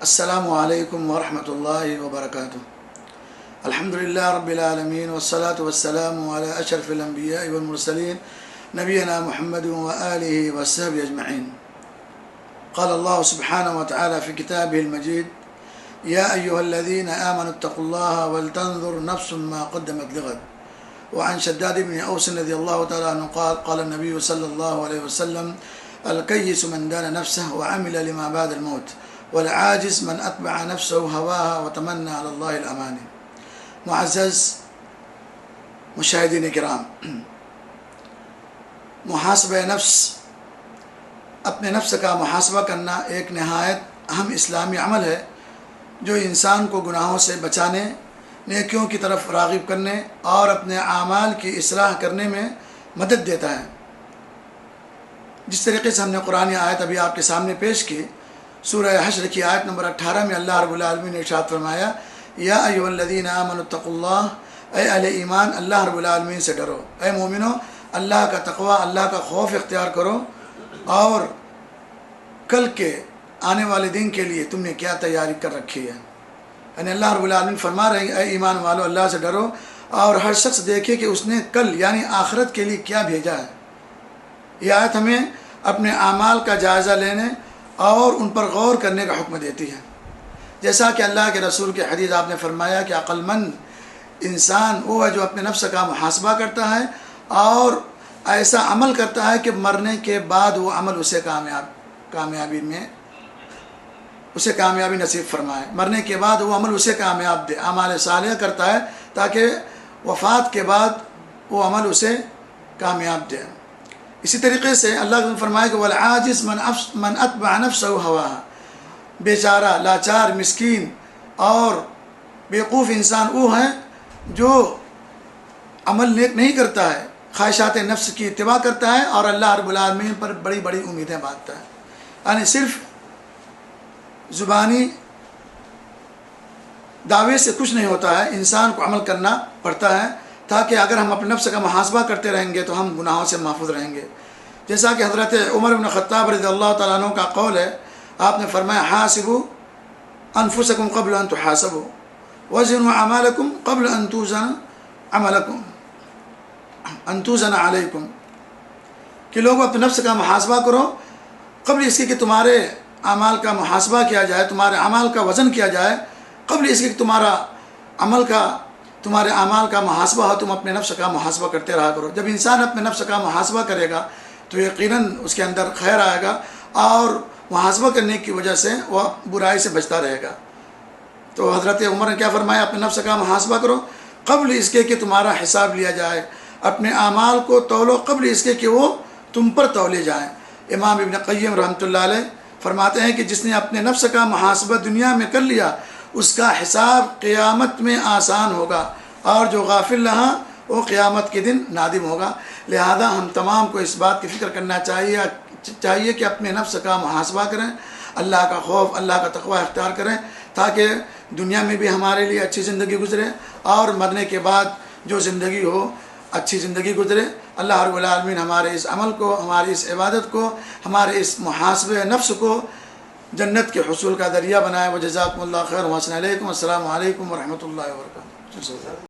السلام علیکم ورحمۃ اللہ وبرکاتہ۔ الحمدللہ رب العالمین والصلاة والسلام علی اشرف الانبیاء والمرسلین نبینا محمد وآلہ وصحبہ اجمعین۔ قال اللہ سبحانہ وتعالی فی کتابہ المجید: یا ایہا الذین آمنوا اتقوا اللہ ولتنظر نفس ما قدمت لغد۔ وعن شداد بن اوس رضی اللہ تعالی عنہ قال: قال النبی صلی اللہ علیہ وسلم: الکیس من دان نفسه وعمل لما بعد الموت والعاجز من اتبع نفسه هواها وتمنى على الله الاماني۔ معزز مشاہدین کرام، محاسبہ نفس، اپنے نفس کا محاسبہ کرنا ایک نہایت اہم اسلامی عمل ہے جو انسان کو گناہوں سے بچانے، نیکیوں کی طرف راغب کرنے اور اپنے اعمال کی اصلاح کرنے میں مدد دیتا ہے۔ جس طریقے سے ہم نے قرآن آیت ابھی آپ کے سامنے پیش کی، سورہ حشر کی آیت نمبر 18 میں اللہ رب العالمین نے ارشاد فرمایا: یا ایھا الذین آمنوا اتقوا اللہ، اے اہل ایمان اللہ رب العالمین سے ڈرو، اے مومنو اللہ کا تقوی، اللہ کا خوف اختیار کرو، اور کل کے آنے والے دن کے لیے تم نے کیا تیاری کر رکھی ہے۔ یعنی اللہ رب العالمین فرما رہے ہیں اے ایمان والو اللہ سے ڈرو، اور ہر شخص دیکھے کہ اس نے کل یعنی آخرت کے لیے کیا بھیجا ہے۔ یہ آیت ہمیں اپنے اعمال کا جائزہ لینے اور ان پر غور کرنے کا حکم دیتی ہے۔ جیسا کہ اللہ کے رسول کے حدیث آپ نے فرمایا کہ عقل مند انسان وہ ہے جو اپنے نفس کا محاسبہ کرتا ہے اور ایسا عمل کرتا ہے کہ مرنے کے بعد وہ عمل اسے کامیابی نصیب فرمائے، مرنے کے بعد وہ عمل اسے کامیاب دے، اعمال صالحہ کرتا ہے تاکہ وفات کے بعد وہ عمل اسے کامیاب دے۔ اسی طریقے سے اللہ نے فرمایا کہ والعاجز من اتبع نفسه هواها، بیچارہ، لاچار، مسکین اور بیوقوف انسان وہ ہے جو عمل نیک نہیں کرتا ہے، خواہشات نفس کی اتباع کرتا ہے اور اللہ رب العالمین پر بڑی بڑی امیدیں باندھتا ہے۔ یعنی صرف زبانی دعوے سے کچھ نہیں ہوتا ہے، انسان کو عمل کرنا پڑتا ہے تاکہ اگر ہم اپنے نفس کا محاسبہ کرتے رہیں گے تو ہم گناہوں سے محفوظ رہیں گے۔ جیسا کہ حضرت عمر بن خطاب رضی اللہ تعالیٰ عنہ کا قول ہے، آپ نے فرمایا: حاسبوا انفسکم قبل ان تحاسبوا وزنوا اعمالکم قبل ان توزن علیکم، کہ لوگوں اپنے نفس کا محاسبہ کرو قبل اس کے کہ تمہارے اعمال کا محاسبہ کیا جائے، تمہارے اعمال کا وزن کیا جائے، قبل اس کے کہ تمہارے اعمال کا محاسبہ ہو، تم اپنے نفس کا محاسبہ کرتے رہا کرو۔ جب انسان اپنے نفس کا محاسبہ کرے گا تو یقیناً اس کے اندر خیر آئے گا اور محاسبہ کرنے کی وجہ سے وہ برائی سے بچتا رہے گا۔ تو حضرت عمر نے کیا فرمایا؟ اپنے نفس کا محاسبہ کرو قبل اس کے کہ تمہارا حساب لیا جائے، اپنے اعمال کو تولو قبل اس کے کہ وہ تم پر تولے جائیں۔ امام ابن قیم رحمۃ اللہ علیہ فرماتے ہیں کہ جس نے اپنے نفس کا محاسبہ دنیا میں کر لیا اس کا حساب قیامت میں آسان ہوگا، اور جو غافل رہا وہ قیامت کے دن نادم ہوگا۔ لہذا ہم تمام کو اس بات کی فکر کرنا چاہیے کہ اپنے نفس کا محاسبہ کریں، اللہ کا خوف، اللہ کا تقوی اختیار کریں تاکہ دنیا میں بھی ہمارے لیے اچھی زندگی گزرے اور مرنے کے بعد جو زندگی ہو اچھی زندگی گزرے۔ اللہ رب العالمین ہمارے اس عمل کو، ہماری اس عبادت کو، ہمارے اس محاسبہ نفس کو جنت کے حصول کا ذریعہ بنائے۔ وجزاکم اللہ خیر، والسلام علیکم، السلام علیکم ورحمۃ اللہ وبرکاتہ۔